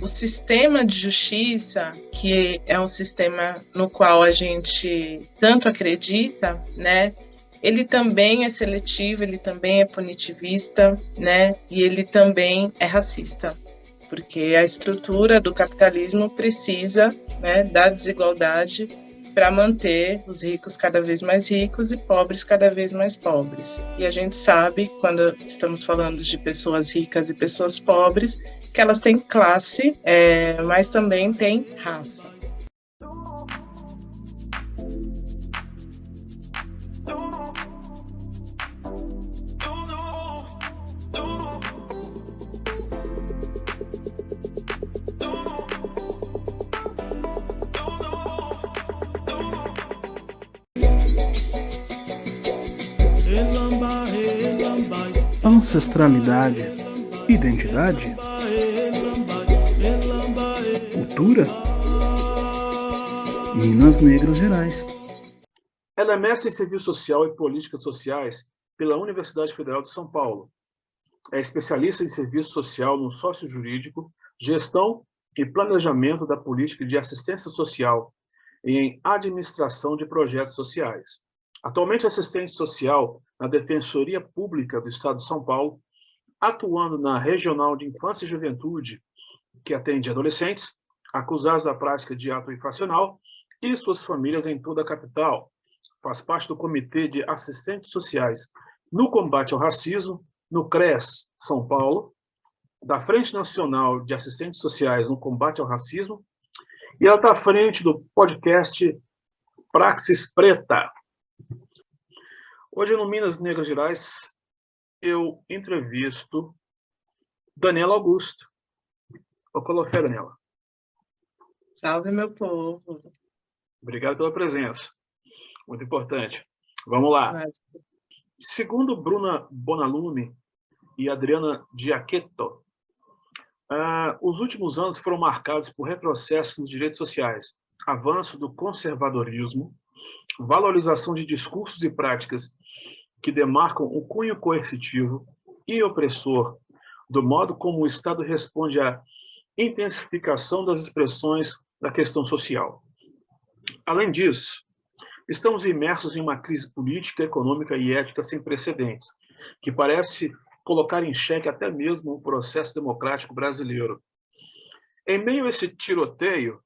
o sistema de justiça, que é um sistema no qual a gente tanto acredita, né? Ele também é seletivo, ele também é punitivista, né? E ele também é racista, porque a estrutura do capitalismo precisa, né, da desigualdade para manter os ricos cada vez mais ricos e pobres cada vez mais pobres. E a gente sabe, quando estamos falando de pessoas ricas e pessoas pobres, que elas têm classe, mas também têm raça. Ancestralidade, identidade, cultura, Minas Negras Gerais. Ela é mestre em Serviço Social e Políticas Sociais pela Universidade Federal de São Paulo. É especialista em Serviço Social no Sócio Jurídico, Gestão e Planejamento da Política de Assistência Social e em Administração de Projetos Sociais. Atualmente assistente social na Defensoria Pública do Estado de São Paulo, atuando na Regional de Infância e Juventude, que atende adolescentes acusados da prática de ato infracional e suas famílias em toda a capital. Faz parte do Comitê de Assistentes Sociais no Combate ao Racismo, no CRES São Paulo, da Frente Nacional de Assistentes Sociais no Combate ao Racismo, e ela está à frente do podcast Praxis Preta. Hoje, no Minas Negras Gerais, eu entrevisto Daniela Augusto. Qual é, Daniela? Salve, meu povo. Obrigado pela presença. Muito importante. Vamos lá. Segundo Bruna Bonalume e Adriana Giacchetto, os últimos anos foram marcados por retrocessos nos direitos sociais, avanço do conservadorismo, valorização de discursos e práticas que demarcam o cunho coercitivo e opressor do modo como o Estado responde à intensificação das expressões da questão social. Além disso, estamos imersos em uma crise política, econômica e ética sem precedentes, que parece colocar em xeque até mesmo o processo democrático brasileiro. Em meio a esse tiroteio,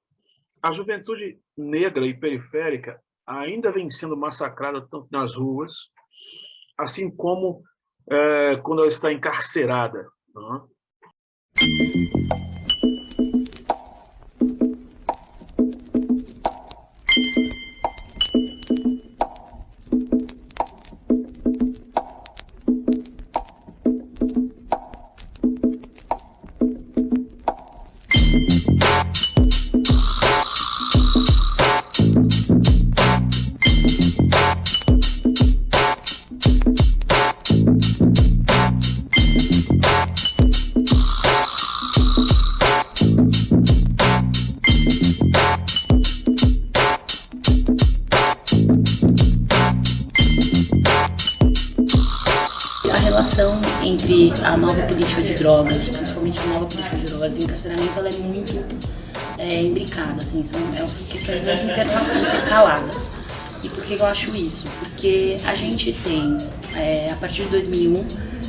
a juventude negra e periférica ainda vem sendo massacrada tanto nas ruas, assim como quando ela está encarcerada. Não é? Entre a nova política de drogas, principalmente a nova política de drogas e o encarceramento, ela é muito imbricada, assim, são questões muito intercaladas. E por que eu acho isso? Porque a gente tem, a partir de 2001,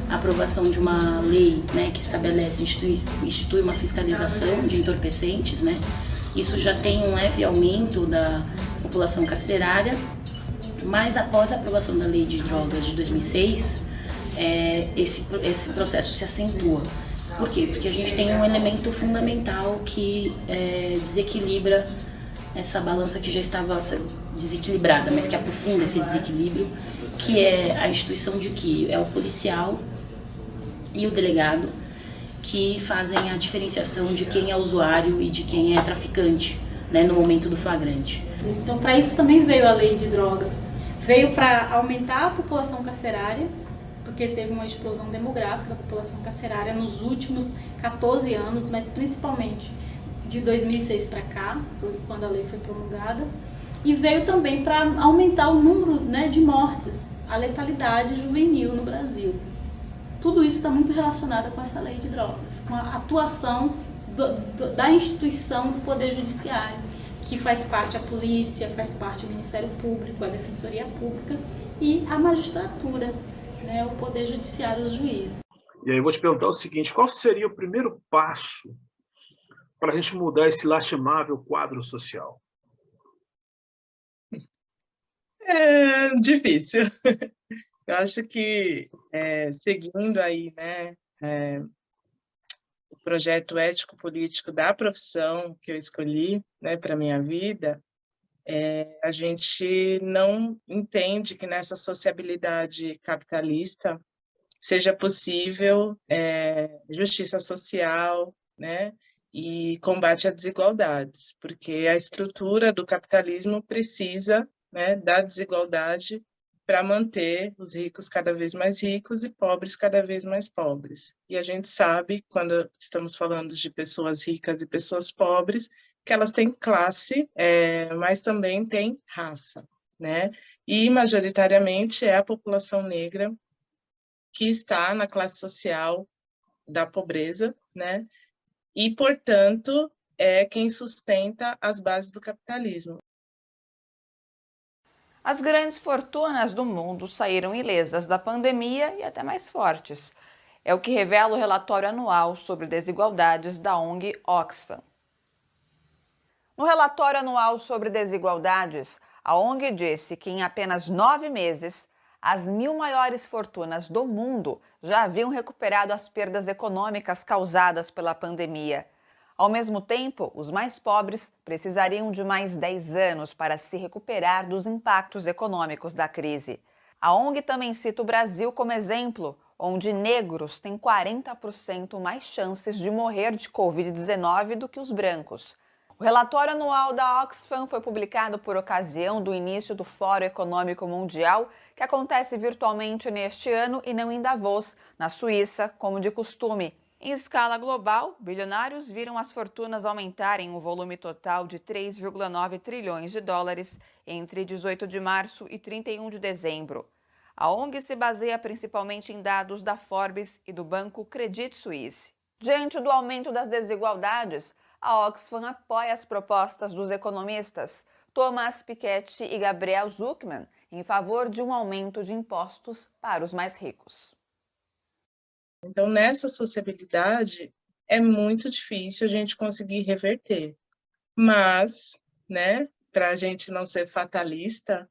a aprovação de uma lei, né, que estabelece, institui uma fiscalização de entorpecentes, né? Isso já tem um leve aumento da população carcerária, mas após a aprovação da lei de drogas de 2006, esse processo se acentua. Por quê? Porque a gente tem um elemento fundamental que desequilibra essa balança que já estava desequilibrada, mas que aprofunda esse desequilíbrio, que é a instituição de que é o policial e o delegado que fazem a diferenciação de quem é usuário e de quem é traficante, né, no momento do flagrante. Então, para isso também veio a lei de drogas. Veio para aumentar a população carcerária, porque teve uma explosão demográfica da população carcerária nos últimos 14 anos, mas principalmente de 2006 para cá, foi quando a lei foi promulgada, e veio também para aumentar o número, né, de mortes, a letalidade juvenil no Brasil. Tudo isso está muito relacionado com essa lei de drogas, com a atuação da instituição do Poder Judiciário, que faz parte a polícia, faz parte o Ministério Público, a Defensoria Pública e a magistratura, né, o Poder Judiciário, os juízes. E aí eu vou te perguntar o seguinte, qual seria o primeiro passo para a gente mudar esse lastimável quadro social? É difícil. Eu acho que, seguindo aí, né, o projeto ético-político da profissão que eu escolhi, né, para a minha vida, a gente não entende que nessa sociabilidade capitalista seja possível justiça social, né, e combate a desigualdades, porque a estrutura do capitalismo precisa, né, da desigualdade para manter os ricos cada vez mais ricos e pobres cada vez mais pobres. E a gente sabe, quando estamos falando de pessoas ricas e pessoas pobres, que elas têm classe, mas também têm raça, né? E, majoritariamente, é a população negra que está na classe social da pobreza, né? E, portanto, é quem sustenta as bases do capitalismo. As grandes fortunas do mundo saíram ilesas da pandemia e até mais fortes. É o que revela o relatório anual sobre desigualdades da ONG Oxfam. No relatório anual sobre desigualdades, a ONG disse que em apenas 9 meses, as 1.000 maiores fortunas do mundo já haviam recuperado as perdas econômicas causadas pela pandemia. Ao mesmo tempo, os mais pobres precisariam de mais 10 anos para se recuperar dos impactos econômicos da crise. A ONG também cita o Brasil como exemplo, onde negros têm 40% mais chances de morrer de Covid-19 do que os brancos. O relatório anual da Oxfam foi publicado por ocasião do início do Fórum Econômico Mundial, que acontece virtualmente neste ano e não em Davos, na Suíça, como de costume. Em escala global, bilionários viram as fortunas aumentarem o volume total de 3,9 trilhões de dólares entre 18 de março e 31 de dezembro. A ONG se baseia principalmente em dados da Forbes e do banco Credit Suisse. Diante do aumento das desigualdades, a Oxfam apoia as propostas dos economistas Thomas Piketty e Gabriel Zucman em favor de um aumento de impostos para os mais ricos. Então, nessa sociabilidade, é muito difícil a gente conseguir reverter. Mas, né, para a gente não ser fatalista,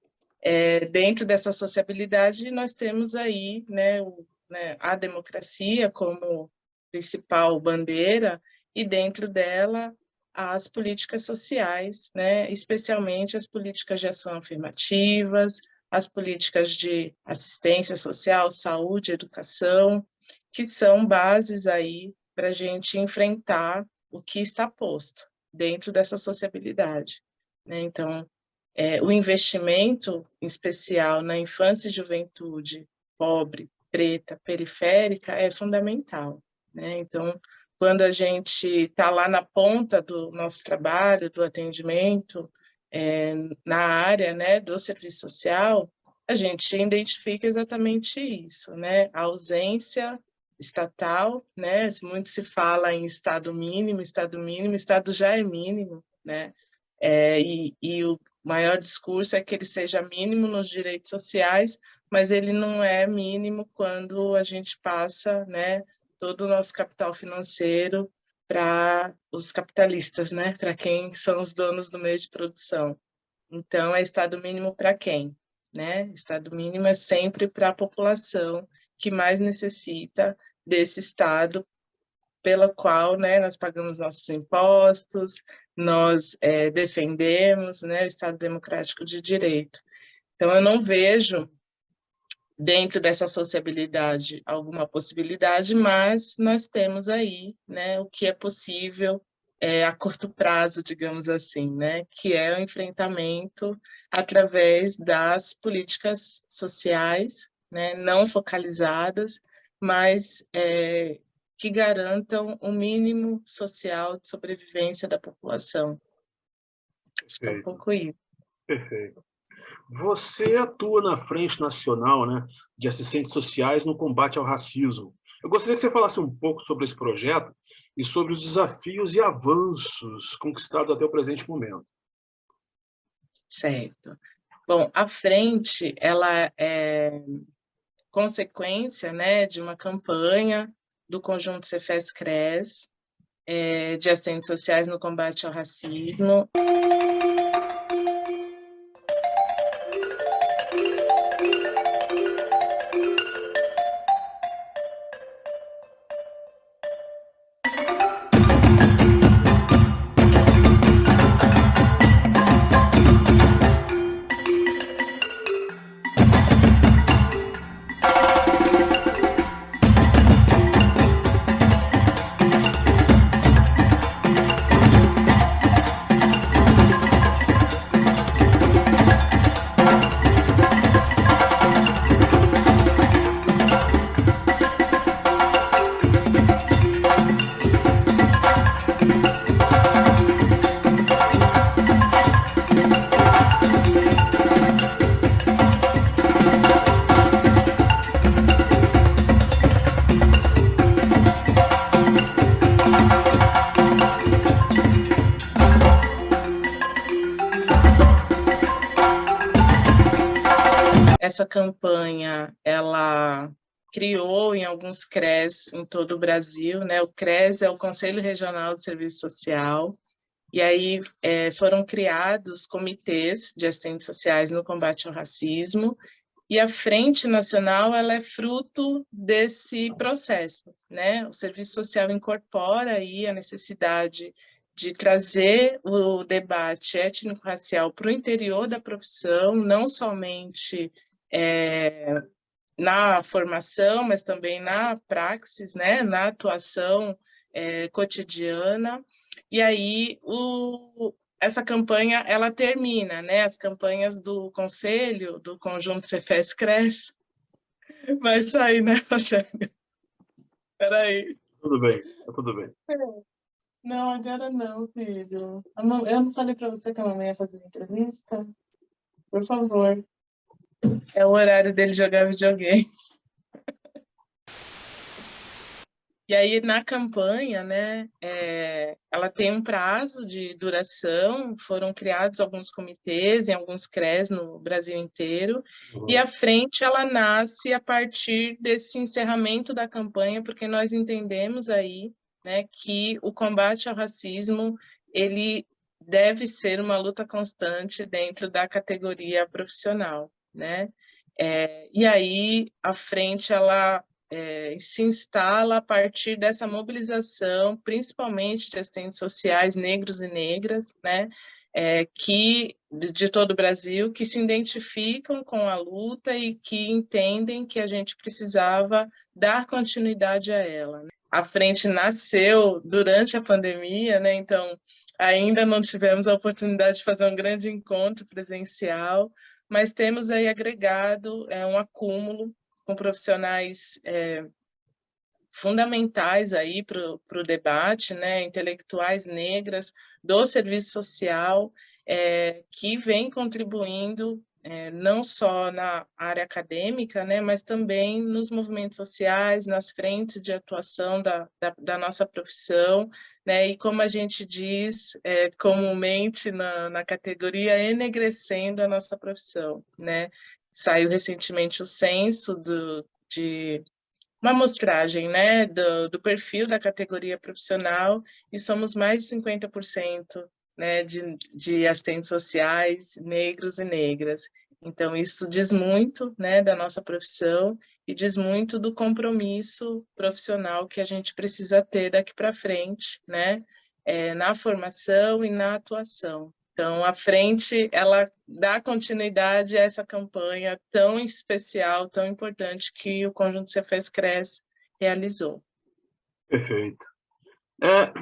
dentro dessa sociabilidade, nós temos aí, né, a democracia como principal bandeira, e dentro dela as políticas sociais, né, especialmente as políticas de ação afirmativas, as políticas de assistência social, saúde, educação, que são bases aí para a gente enfrentar o que está posto dentro dessa sociabilidade, né? Então, o investimento, em especial na infância e juventude pobre, preta, periférica, é fundamental, né? Então, quando a gente está lá na ponta do nosso trabalho, do atendimento, na área, né, do serviço social, a gente identifica exatamente isso, né? A ausência estatal, né? Muito se fala em estado mínimo, estado já é mínimo, né? E o maior discurso é que ele seja mínimo nos direitos sociais, mas ele não é mínimo quando a gente passa, né, todo o nosso capital financeiro para os capitalistas, né? Para quem são os donos do meio de produção. Então, é estado mínimo para quem? Né? Estado mínimo é sempre para a população que mais necessita desse Estado pela qual, né, nós pagamos nossos impostos, nós defendemos, né, o Estado democrático de direito. Então, eu não vejo, dentro dessa sociabilidade, alguma possibilidade, mas nós temos aí, né, o que é possível a curto prazo, digamos assim, né, que é o enfrentamento através das políticas sociais, né, não focalizadas, mas que garantam o mínimo social de sobrevivência da população. Acho que é um pouco isso. Perfeito. Você atua na Frente Nacional, né, de Assistentes Sociais no combate ao racismo. Eu gostaria que você falasse um pouco sobre esse projeto e sobre os desafios e avanços conquistados até o presente momento. Certo. Bom, a frente, ela é consequência, né, de uma campanha do Conjunto Cefes-Cres, de assistentes sociais no combate ao racismo. Essa campanha, ela criou em alguns CRES em todo o Brasil, né? O CRES é o Conselho Regional de Serviço Social, e aí foram criados comitês de assistentes sociais no combate ao racismo, e a Frente Nacional, ela é fruto desse processo, né? O serviço social incorpora aí a necessidade de trazer o debate étnico-racial para o interior da profissão, não somente na formação, mas também na praxis, né? Na atuação cotidiana. E aí, essa campanha, ela termina, né? As campanhas do Conselho, do Conjunto Cefes-Cres, vai sair, né, Rogério? Espera aí. Tudo bem, tá tudo bem. Não, agora não, filho. Eu não falei para você que a mamãe ia fazer entrevista? Por favor. É o horário dele jogar videogame. E aí, na campanha, né, ela tem um prazo de duração, foram criados alguns comitês em alguns CRES no Brasil inteiro, e a frente, ela nasce a partir desse encerramento da campanha, porque nós entendemos aí, né, que o combate ao racismo, ele deve ser uma luta constante dentro da categoria profissional, né? E aí, a frente, ela se instala a partir dessa mobilização, principalmente de assistentes sociais negros e negras, né, de todo o Brasil, que se identificam com a luta e que entendem que a gente precisava dar continuidade a ela. A frente nasceu durante a pandemia, né, então ainda não tivemos a oportunidade de fazer um grande encontro presencial, mas temos aí agregado um acúmulo com profissionais fundamentais aí para o debate, né, intelectuais negras do serviço social, que vem contribuindo não só na área acadêmica, né, mas também nos movimentos sociais, nas frentes de atuação da nossa profissão, né, e como a gente diz comumente na categoria, enegrecendo a nossa profissão, né. Saiu recentemente o censo de uma amostragem, né, do perfil da categoria profissional, e somos mais de 50%, né, de assistentes sociais negros e negras. Então, isso diz muito, né, da nossa profissão e diz muito do compromisso profissional que a gente precisa ter daqui para frente, né, na formação e na atuação. Então, a frente, ela dá continuidade a essa campanha tão especial, tão importante que o Conjunto Cefes-Cres realizou. Perfeito.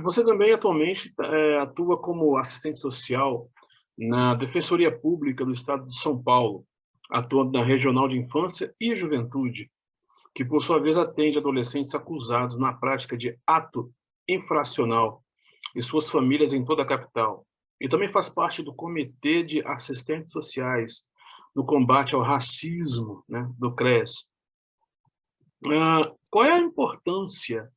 Você também atualmente atua como assistente social na Defensoria Pública do Estado de São Paulo, atuando na Regional de Infância e Juventude, que por sua vez atende adolescentes acusados na prática de ato infracional e suas famílias em toda a capital. E também faz parte do Comitê de Assistentes Sociais no combate ao racismo, né, do CRES. Qual é a importância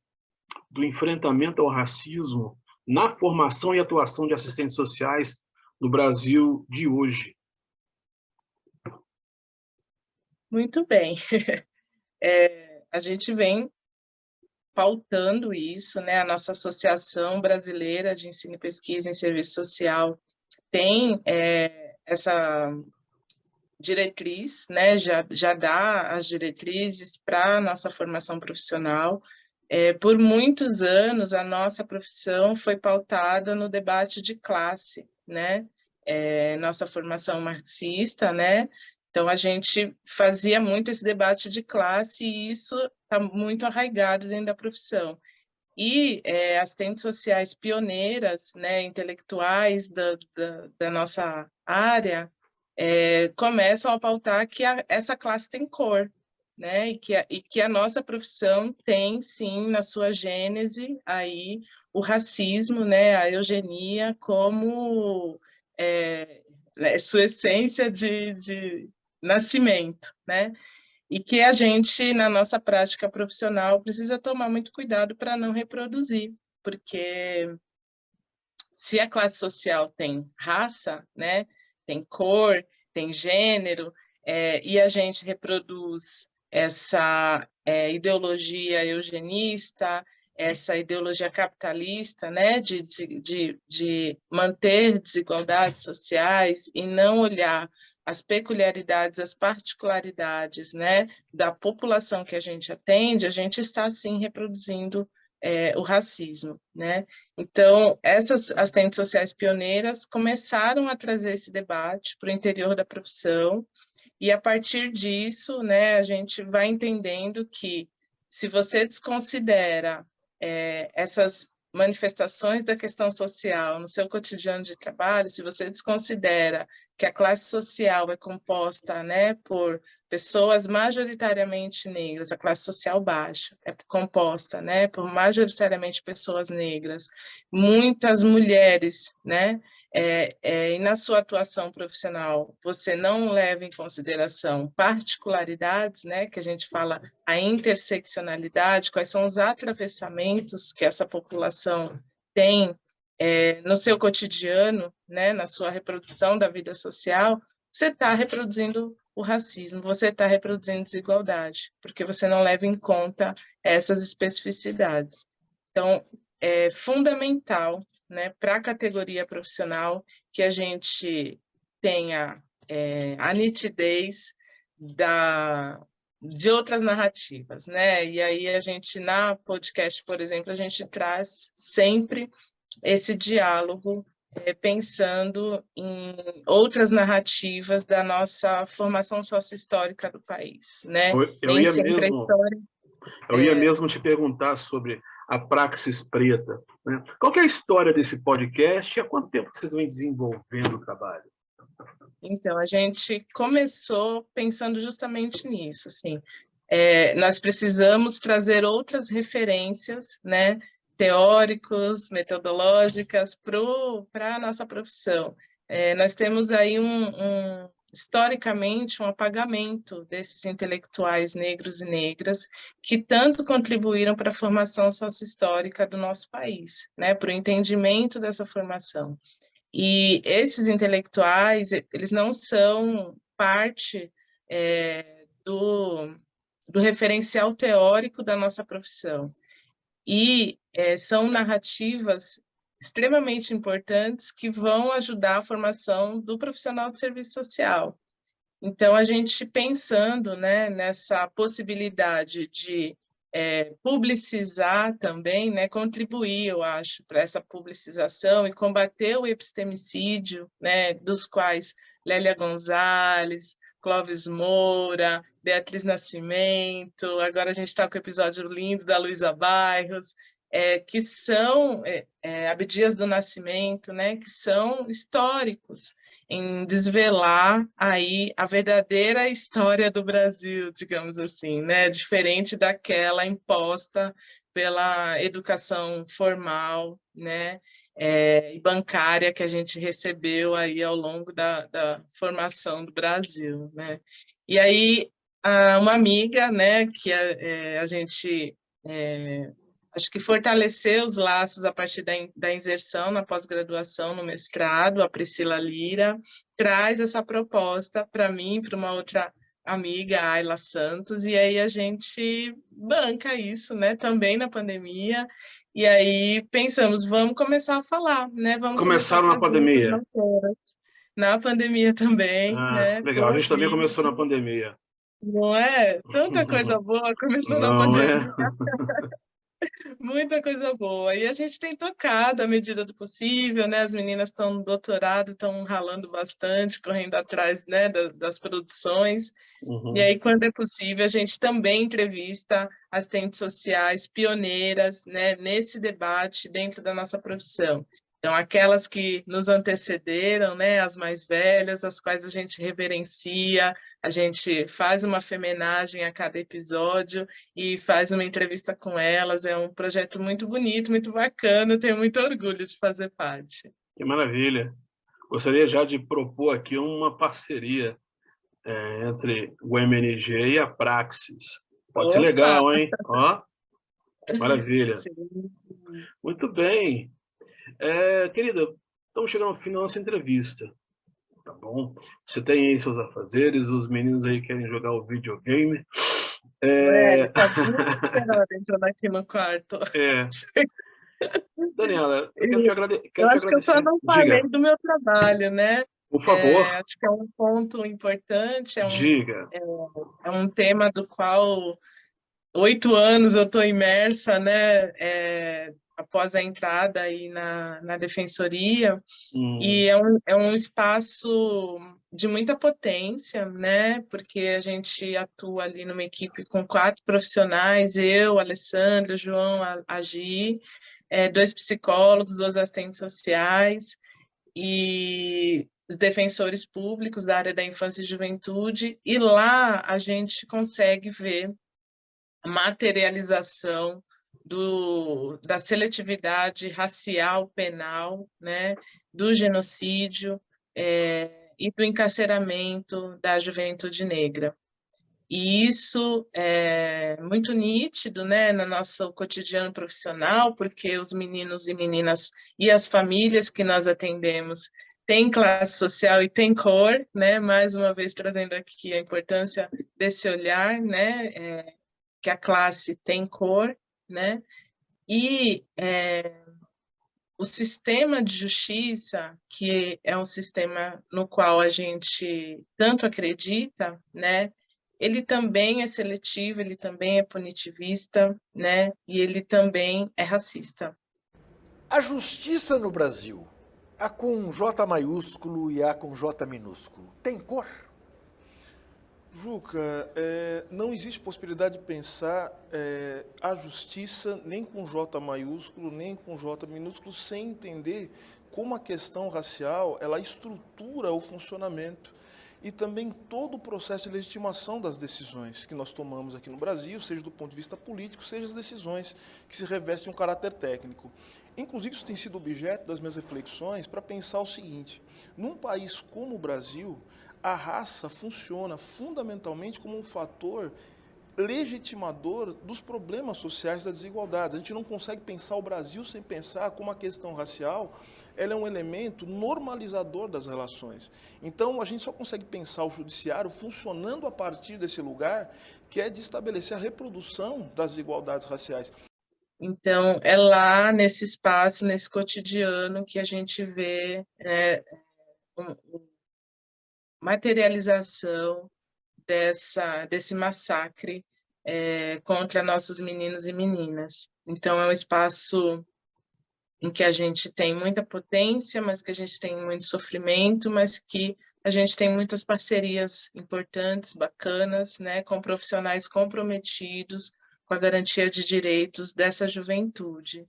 do enfrentamento ao racismo na formação e atuação de assistentes sociais no Brasil de hoje? Muito bem. A gente vem pautando isso, né? A nossa Associação Brasileira de Ensino e Pesquisa em Serviço Social tem essa diretriz, né? Já dá as diretrizes para a nossa formação profissional. Por muitos anos, a nossa profissão foi pautada no debate de classe, né? Nossa formação marxista, né? Então, a gente fazia muito esse debate de classe e isso está muito arraigado dentro da profissão. E assistentes sociais pioneiras, né, intelectuais da nossa área, começam a pautar que essa classe tem cor, né, e que a nossa profissão tem, sim, na sua gênese, aí, o racismo, né, a eugenia, como sua essência de nascimento, né? E que a gente, na nossa prática profissional, precisa tomar muito cuidado para não reproduzir, porque se a classe social tem raça, né, tem cor, tem gênero, e a gente reproduz essa ideologia eugenista, essa ideologia capitalista, né, de manter desigualdades sociais e não olhar as peculiaridades, as particularidades, né, da população que a gente atende, a gente está, sim, reproduzindo o racismo, né? Então, essas assistentes sociais pioneiras começaram a trazer esse debate para o interior da profissão, e a partir disso, né, a gente vai entendendo que se você desconsidera essas manifestações da questão social no seu cotidiano de trabalho, se você desconsidera que a classe social é composta, né, por pessoas majoritariamente negras, a classe social baixa é composta, né, por majoritariamente pessoas negras, muitas mulheres, né, e na sua atuação profissional, você não leva em consideração particularidades, né, que a gente fala a interseccionalidade, quais são os atravessamentos que essa população tem no seu cotidiano, né, na sua reprodução da vida social, você está reproduzindo o racismo, você está reproduzindo desigualdade, porque você não leva em conta essas especificidades. Então, é fundamental, né, para a categoria profissional que a gente tenha a nitidez de outras narrativas, né? E aí a gente, na podcast, por exemplo, a gente traz sempre esse diálogo, pensando em outras narrativas da nossa formação sócio-histórica do país, né? Eu Nem ia sempre a mesmo, história... eu ia mesmo te perguntar sobre a Praxis Preta, né? Qual que é a história desse podcast e há quanto tempo vocês vêm desenvolvendo o trabalho? Então, a gente começou pensando justamente nisso, assim, nós precisamos trazer outras referências, né, teóricos, metodológicas para a nossa profissão. Nós temos aí historicamente, um apagamento desses intelectuais negros e negras que tanto contribuíram para a formação sócio-histórica do nosso país, né, para o entendimento dessa formação. E esses intelectuais, eles não são parte do referencial teórico da nossa profissão. E são narrativas extremamente importantes que vão ajudar a formação do profissional de serviço social. Então, a gente pensando, né, nessa possibilidade de publicizar também, né, contribuir, eu acho, para essa publicização e combater o epistemicídio, né, dos quais Lélia Gonzalez, Clóvis Moura, Beatriz Nascimento, agora a gente está com o episódio lindo da Luísa Bairros, que são Abdias do Nascimento, né, que são históricos, em desvelar aí a verdadeira história do Brasil, digamos assim, né? Diferente daquela imposta pela educação formal, né? E bancária que a gente recebeu aí ao longo da formação do Brasil, né? E aí, uma amiga, né, que a gente acho que fortalecer os laços a partir da inserção na pós-graduação, no mestrado. A Priscila Lira traz essa proposta para mim, para uma outra amiga, a Ayla Santos, e aí a gente banca isso, né, também na pandemia, e aí pensamos, vamos começar a falar, né, vamos começar a Começaram na trazer essas pandemia. matérias. Na pandemia também, Ah, né, legal. A gente também Covid, começou na pandemia. não é? Tanta coisa boa começou na Não é? pandemia. Muita coisa boa. E a gente tem tocado à medida do possível, né? As meninas estão no doutorado, estão ralando bastante, correndo atrás, né, das produções. E Uhum. aí, quando é possível, a gente também entrevista assistentes sociais pioneiras, né, nesse debate dentro da nossa profissão. Então, aquelas que nos antecederam, né, as mais velhas, as quais a gente reverencia, a gente faz uma femenagem a cada episódio e faz uma entrevista com elas. É um projeto muito bonito, muito bacana, eu tenho muito orgulho de fazer parte. Que maravilha. Gostaria já de propor aqui uma parceria entre o MNG e a Praxis. Pode ser Opa! legal, hein? Ó, maravilha. Sim. Muito bem. Querida, estamos chegando ao fim da nossa entrevista, tá bom? Você tem aí seus afazeres, os meninos aí querem jogar o videogame. Ele tá muito esperando entrando aqui no quarto. Daniela, eu quero Eu te acho que eu só agradecer. não falei Diga, do meu trabalho, né? por favor, Acho que é um ponto importante, diga. é um tema do qual 8 anos eu estou imersa, né? Após a entrada aí na defensoria, e é um espaço de muita potência, né? Porque a gente atua ali numa equipe com 4 profissionais, eu, a Alessandra, o João, a Gi, 2 psicólogos, 2 assistentes sociais, e os defensores públicos da área da infância e juventude, e lá a gente consegue ver a materialização da seletividade racial penal, né, do genocídio e do encarceramento da juventude negra. E isso é muito nítido, né, no nosso cotidiano profissional, porque os meninos e meninas e as famílias que nós atendemos têm classe social e têm cor, né, mais uma vez trazendo aqui a importância desse olhar, né, que a classe tem cor, né, e o sistema de justiça, que é um sistema no qual a gente tanto acredita, né, ele também é seletivo, ele também é punitivista, né, e ele também é racista. A justiça no Brasil, a com J maiúsculo e a com J minúsculo, tem cor? Juca, não existe possibilidade de pensar a justiça nem com J maiúsculo, nem com J minúsculo, sem entender como a questão racial ela estrutura o funcionamento e também todo o processo de legitimação das decisões que nós tomamos aqui no Brasil, seja do ponto de vista político, seja as decisões que se revestem um caráter técnico. Inclusive, isso tem sido objeto das minhas reflexões para pensar o seguinte: num país como o Brasil, a raça funciona fundamentalmente como um fator legitimador dos problemas sociais das desigualdades. A gente não consegue pensar o Brasil sem pensar como a questão racial ela é um elemento normalizador das relações. Então, a gente só consegue pensar o judiciário funcionando a partir desse lugar, que é de estabelecer a reprodução das desigualdades raciais. Então, é lá, nesse espaço, nesse cotidiano, que a gente vê materialização desse massacre contra nossos meninos e meninas. Então, é um espaço em que a gente tem muita potência, mas que a gente tem muito sofrimento, mas que a gente tem muitas parcerias importantes, bacanas, né, com profissionais comprometidos com a garantia de direitos dessa juventude.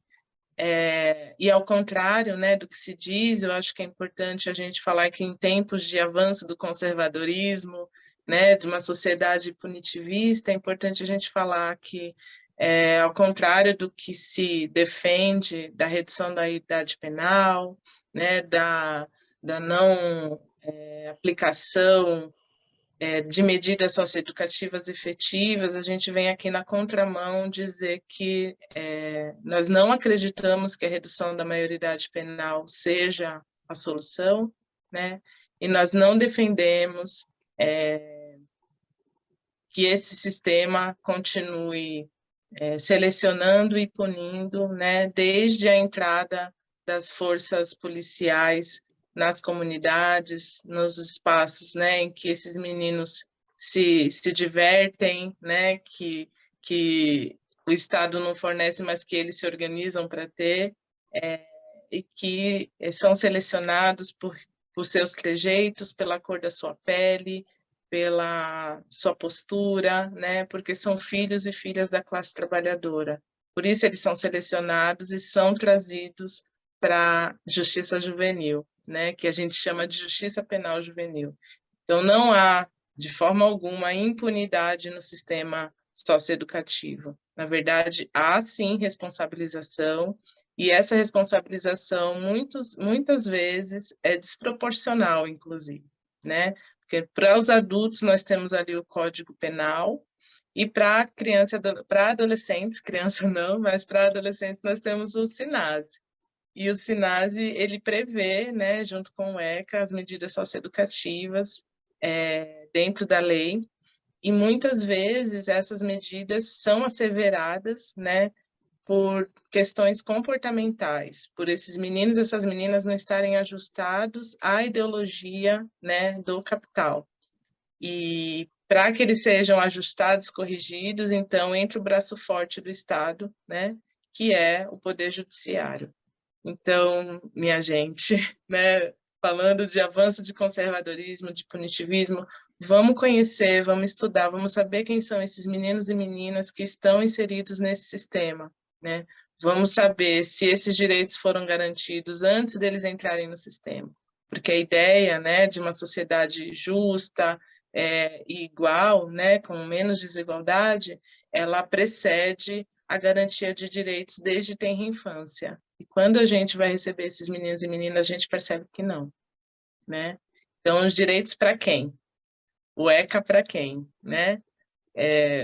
E ao contrário, né, do que se diz, eu acho que é importante a gente falar que em tempos de avanço do conservadorismo, né, de uma sociedade punitivista, é importante a gente falar que, ao contrário do que se defende da redução da idade penal, né, da não aplicação de medidas socioeducativas efetivas, a gente vem aqui na contramão dizer que nós não acreditamos que a redução da maioridade penal seja a solução, né? E nós não defendemos que esse sistema continue selecionando e punindo, né, desde a entrada das forças policiais nas comunidades, nos espaços, né, em que esses meninos se divertem, né, que o Estado não fornece, mas que eles se organizam para ter, e que são selecionados por seus trejeitos, pela cor da sua pele, pela sua postura, né, porque são filhos e filhas da classe trabalhadora. Por isso eles são selecionados e são trazidos para a justiça juvenil, né, que a gente chama de justiça penal juvenil. Então, não há, de forma alguma, impunidade no sistema socioeducativo. Na verdade, há, sim, responsabilização, e essa responsabilização, muitas vezes, é desproporcional, inclusive, né? Porque para os adultos, nós temos ali o Código Penal, e para adolescentes, criança não, mas para adolescentes nós temos o SINASE. E o SINASE, ele prevê, né, junto com o ECA, as medidas socioeducativas dentro da lei, e muitas vezes essas medidas são asseveradas, né, por questões comportamentais, por esses meninos e essas meninas não estarem ajustados à ideologia, né, do capital. E para que eles sejam ajustados, corrigidos, então entra o braço forte do Estado, né, que é o Poder Judiciário. Então, minha gente, né, falando de avanço de conservadorismo, de punitivismo, vamos conhecer, vamos estudar, vamos saber quem são esses meninos e meninas que estão inseridos nesse sistema, né? Vamos saber se esses direitos foram garantidos antes deles entrarem no sistema, porque a ideia, né, de uma sociedade justa e igual, né, com menos desigualdade, ela precede a garantia de direitos desde tenra infância. E quando a gente vai receber esses meninos e meninas, a gente percebe que não, né? Então, os direitos para quem? O ECA para quem, né?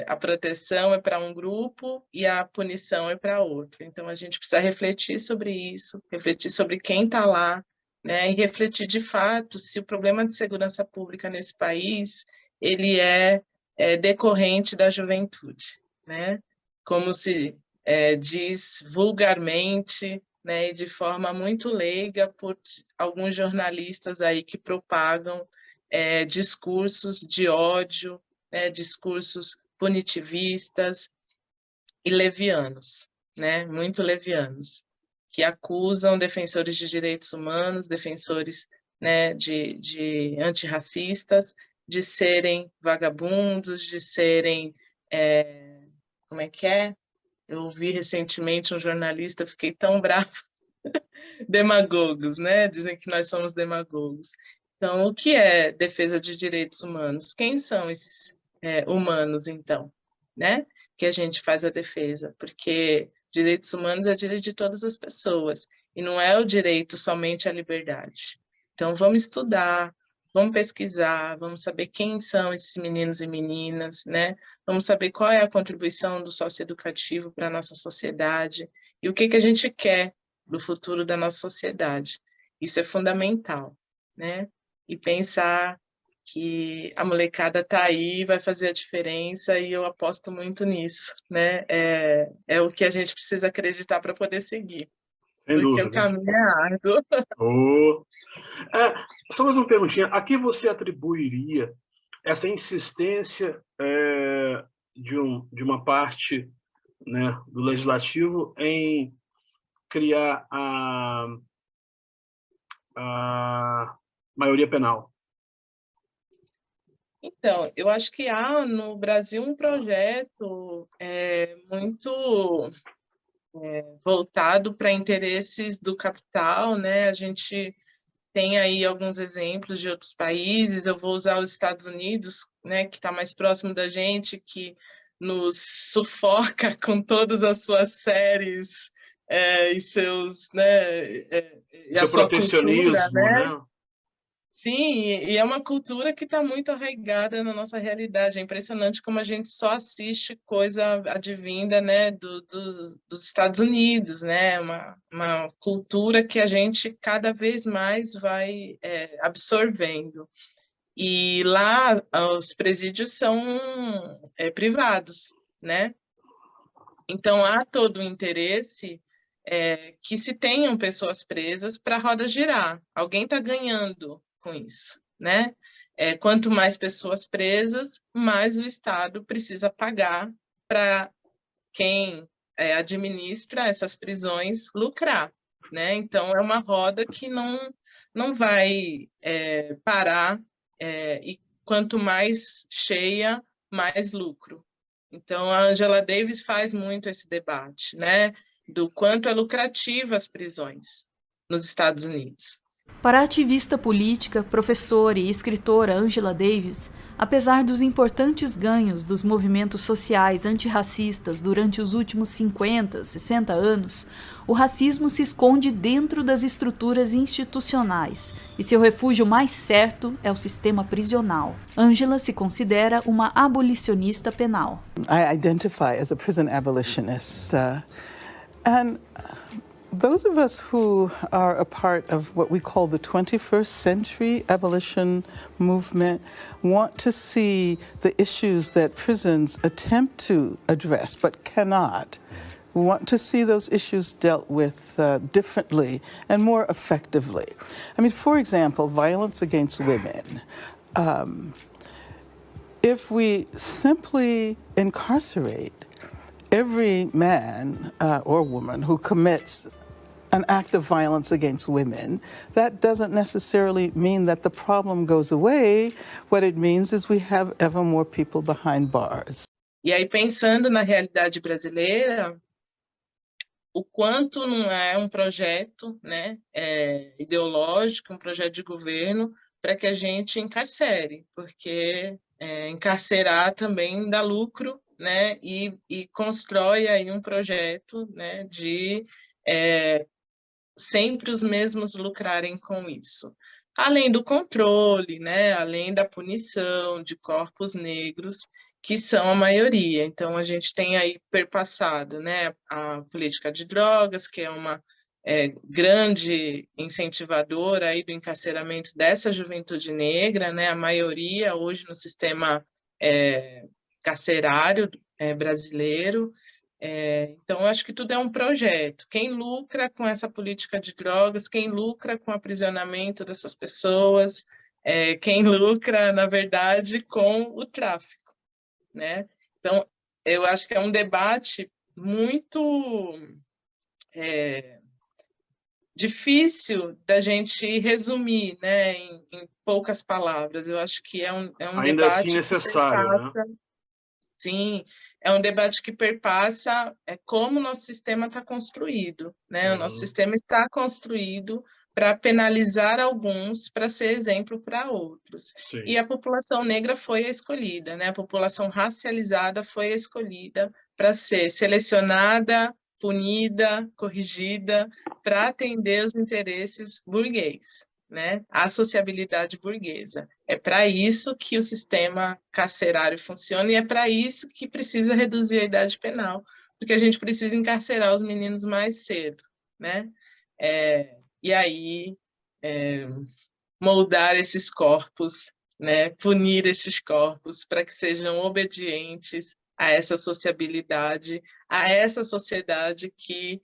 A proteção é para um grupo e a punição é para outro. Então, a gente precisa refletir sobre isso, refletir sobre quem está lá, né? E refletir, de fato, se o problema de segurança pública nesse país, ele é decorrente da juventude, né? Como se diz vulgarmente, né, e de forma muito leiga por alguns jornalistas aí que propagam discursos de ódio, né, discursos punitivistas e levianos, né, muito levianos, que acusam defensores de direitos humanos, defensores, né, de antirracistas, de serem vagabundos, de serem, como é que é? Eu ouvi recentemente um jornalista, fiquei tão bravo, demagogos, né? Dizem que nós somos demagogos. Então, o que é defesa de direitos humanos? Quem são esses humanos, então, né? Que a gente faz a defesa, porque direitos humanos é direito de todas as pessoas, e não é o direito somente à liberdade. Então, vamos estudar, vamos pesquisar, vamos saber quem são esses meninos e meninas, né? Vamos saber qual é a contribuição do socioeducativo para a nossa sociedade e o que a gente quer do futuro da nossa sociedade. Isso é fundamental, né? E pensar que a molecada está aí, vai fazer a diferença, e eu aposto muito nisso, né? É o que a gente precisa acreditar para poder seguir. Sem porque dúvida. O caminho é árduo. Só mais uma perguntinha. A que você atribuiria essa insistência de uma parte, né, do legislativo em criar a maioria penal? Então, eu acho que há no Brasil um projeto muito voltado para interesses do capital, né? A gente tem aí alguns exemplos de outros países. Eu vou usar os Estados Unidos, né, que está mais próximo da gente, que nos sufoca com todas as suas séries e seus, né, e a Seu sua protecionismo, cultura, né? né? Sim, e é uma cultura que está muito arraigada na nossa realidade. É impressionante como a gente só assiste coisa advinda, né, dos Estados Unidos, né? Uma cultura que a gente cada vez mais vai absorvendo. E lá os presídios são privados, né? Então há todo o interesse que se tenham pessoas presas para a roda girar. Alguém está ganhando com isso, né? Quanto mais pessoas presas, mais o Estado precisa pagar para quem administra essas prisões lucrar, né? Então é uma roda que não vai parar, e quanto mais cheia, mais lucro. Então a Angela Davis faz muito esse debate, né? Do quanto é lucrativa as prisões nos Estados Unidos. Para a ativista política, professora e escritora Angela Davis, apesar dos importantes ganhos dos movimentos sociais antirracistas durante os últimos 50, 60 anos, o racismo se esconde dentro das estruturas institucionais e seu refúgio mais certo é o sistema prisional. Angela se considera uma abolicionista penal. I identify as a prison abolitionist, and those of us who are a part of what we call the 21st century abolition movement want to see the issues that prisons attempt to address but cannot. We want to see those issues dealt with differently and more effectively. I mean, for example, violence against women. If we simply incarcerate every man or woman who commits an act of violence against women, that doesn't necessarily mean that the problem goes away. What it means is we have ever more people behind bars. E aí, pensando na realidade brasileira, o quanto não é um projeto, né, ideológico, um projeto de governo, para que a gente encarcere, porque encarcerar também dá lucro, né, e constrói aí um projeto, né, de sempre os mesmos lucrarem com isso. Além do controle, né, além da punição de corpos negros, que são a maioria. Então, a gente tem aí perpassado, né, a política de drogas, que é uma grande incentivadora aí do encarceramento dessa juventude negra, né, a maioria hoje no sistema carcerário brasileiro. Então, eu acho que tudo é um projeto. Quem lucra com essa política de drogas, quem lucra com o aprisionamento dessas pessoas, quem lucra, na verdade, com o tráfico, né? Então, eu acho que é um debate muito difícil da gente resumir, né, em poucas palavras. Eu acho que é um ainda debate assim necessário, né? Sim, é um debate que perpassa como o nosso sistema está construído, né? O nosso sistema está construído para penalizar alguns, para ser exemplo para outros. Sim. E a população negra foi a escolhida, né? A população racializada foi a escolhida para ser selecionada, punida, corrigida, para atender os interesses burguês, né? A sociabilidade burguesa. É para isso que o sistema carcerário funciona e é para isso que precisa reduzir a idade penal, porque a gente precisa encarcerar os meninos mais cedo, né? E aí moldar esses corpos, né? Punir esses corpos para que sejam obedientes a essa sociabilidade, a essa sociedade que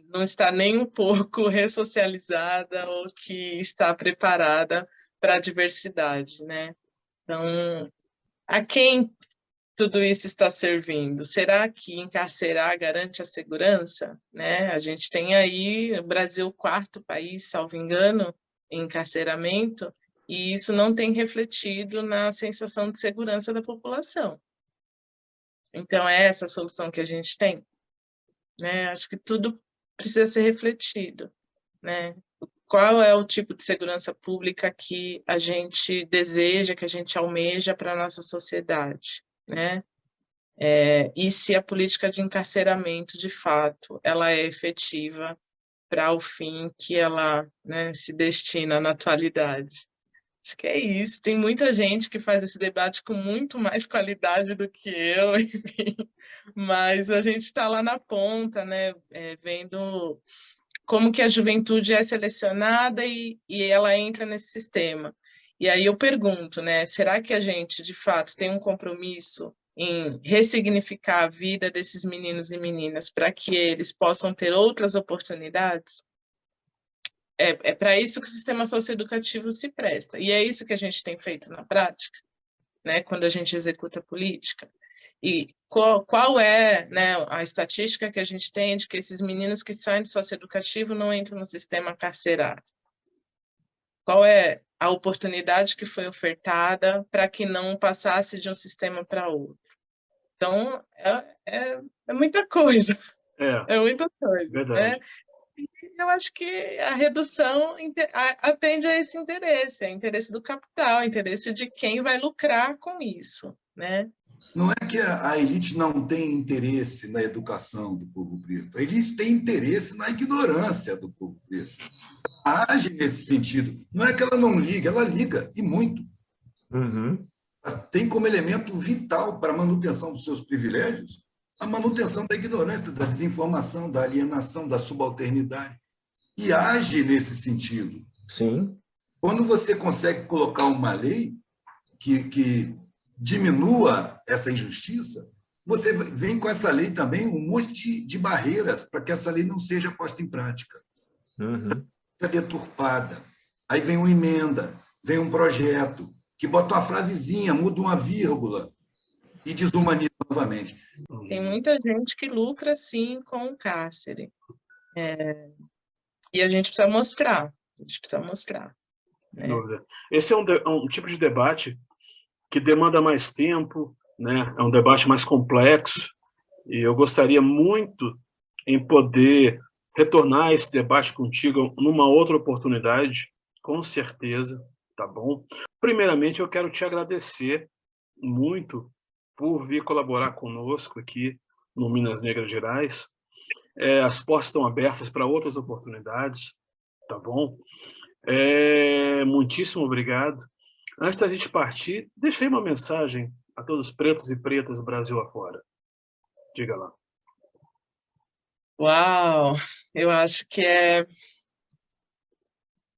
não está nem um pouco ressocializada ou que está preparada para a diversidade, né? Então, a quem tudo isso está servindo? Será que encarcerar garante a segurança? Né? A gente tem aí o Brasil, o quarto país, salvo engano, em encarceramento, e isso não tem refletido na sensação de segurança da população. Então, é essa a solução que a gente tem? Né? Acho que tudo precisa ser refletido, né? Qual é o tipo de segurança pública que a gente deseja, que a gente almeja para a nossa sociedade, né? E se a política de encarceramento, de fato, ela é efetiva para o fim que ela, né, se destina na atualidade. Acho que é isso. Tem muita gente que faz esse debate com muito mais qualidade do que eu, enfim. Mas a gente está lá na ponta, né? Vendo como que a juventude é selecionada e ela entra nesse sistema. E aí eu pergunto, né? Será que a gente, de fato, tem um compromisso em ressignificar a vida desses meninos e meninas para que eles possam ter outras oportunidades? É para isso que o sistema socioeducativo se presta. E é isso que a gente tem feito na prática, né, quando a gente executa a política. E qual é, né, a estatística que a gente tem de que esses meninos que saem do socioeducativo não entram no sistema carcerário? Qual é a oportunidade que foi ofertada para que não passasse de um sistema para outro? Então, é muita coisa. É muita coisa. Verdade. Né? Eu acho que a redução atende a esse interesse, interesse do capital, interesse de quem vai lucrar com isso, né? Não é que a elite não tem interesse na educação do povo preto, a elite tem interesse na ignorância do povo preto. Age nesse sentido. Não é que ela não liga, ela liga, e muito. Uhum. Tem como elemento vital para a manutenção dos seus privilégios a manutenção da ignorância, da desinformação, da alienação, da subalternidade. E age nesse sentido. Sim. Quando você consegue colocar uma lei que diminua essa injustiça, você vem com essa lei também um monte de barreiras para que essa lei não seja posta em prática. Uhum. É deturpada. Aí vem uma emenda, vem um projeto, que bota uma frasezinha, muda uma vírgula e desumaniza novamente. Tem muita gente que lucra, sim, com o cárcere. E a gente precisa mostrar. Né? Esse é um tipo de debate que demanda mais tempo, né? É um debate mais complexo, e eu gostaria muito em poder retornar a esse debate contigo numa outra oportunidade, com certeza, tá bom? Primeiramente, eu quero te agradecer muito por vir colaborar conosco aqui no Minas Negras Gerais. As portas estão abertas para outras oportunidades, tá bom? Muitíssimo obrigado. Antes da gente partir, deixa aí uma mensagem a todos os pretos e pretas Brasil afora. Diga lá. Uau! Eu acho que a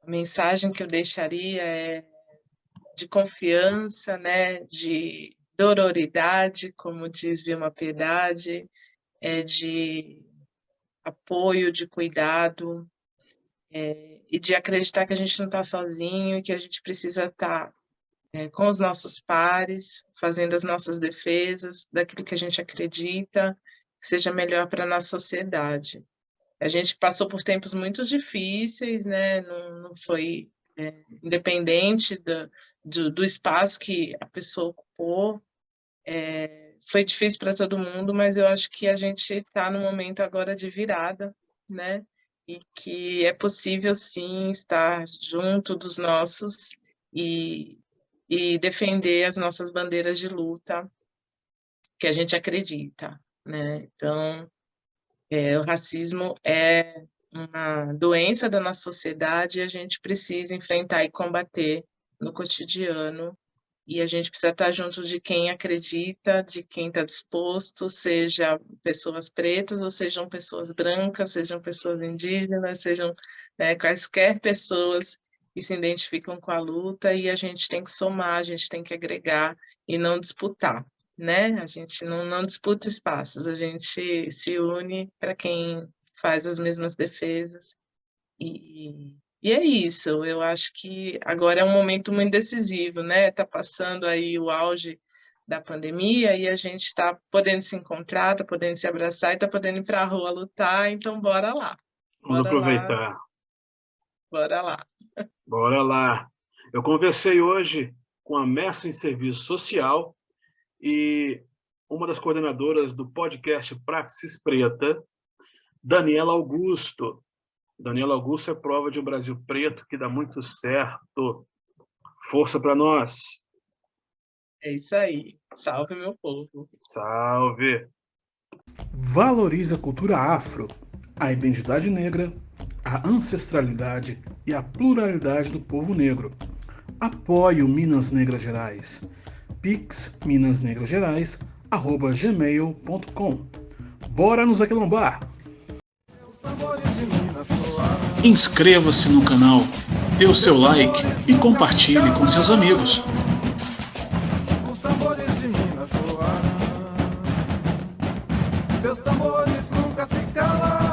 mensagem que eu deixaria é de confiança, né? De dororidade, como diz Vilma Piedade, de apoio, de cuidado, e de acreditar que a gente não está sozinho, que a gente precisa estar com os nossos pares, fazendo as nossas defesas daquilo que a gente acredita que seja melhor para a nossa sociedade. A gente passou por tempos muito difíceis, né? Não foi independente do espaço que a pessoa ocupou. Foi difícil para todo mundo, mas eu acho que a gente está no momento agora de virada, né? E que é possível, sim, estar junto dos nossos e defender as nossas bandeiras de luta que a gente acredita, né? Então, o racismo é uma doença da nossa sociedade e a gente precisa enfrentar e combater no cotidiano, e a gente precisa estar junto de quem acredita, de quem está disposto, seja pessoas pretas, ou sejam pessoas brancas, sejam pessoas indígenas, sejam quaisquer pessoas que se identificam com a luta, e a gente tem que somar, a gente tem que agregar e não disputar, né? A gente não disputa espaços, a gente se une para quem faz as mesmas defesas. E é isso, eu acho que agora é um momento muito decisivo, né? Está passando aí o auge da pandemia e a gente está podendo se encontrar, está podendo se abraçar e está podendo ir para a rua lutar, então bora lá. Vamos aproveitar. Bora lá. Bora lá. Eu conversei hoje com a mestre em serviço social e uma das coordenadoras do podcast Praxis Preta, Daniela Augusto. Daniela Augusto é prova de um Brasil preto que dá muito certo. Força para nós. É isso aí. Salve, meu povo. Salve. Valorize a cultura afro, a identidade negra, a ancestralidade e a pluralidade do povo negro. apoie o Minas Negras Gerais. pixminasnegrasgerais@gmail.com. Bora nos aquilombar! Inscreva-se no canal, dê o seu like e compartilhe com seus amigos. Os tambores de Minas soaram, seus tambores nunca se calaram.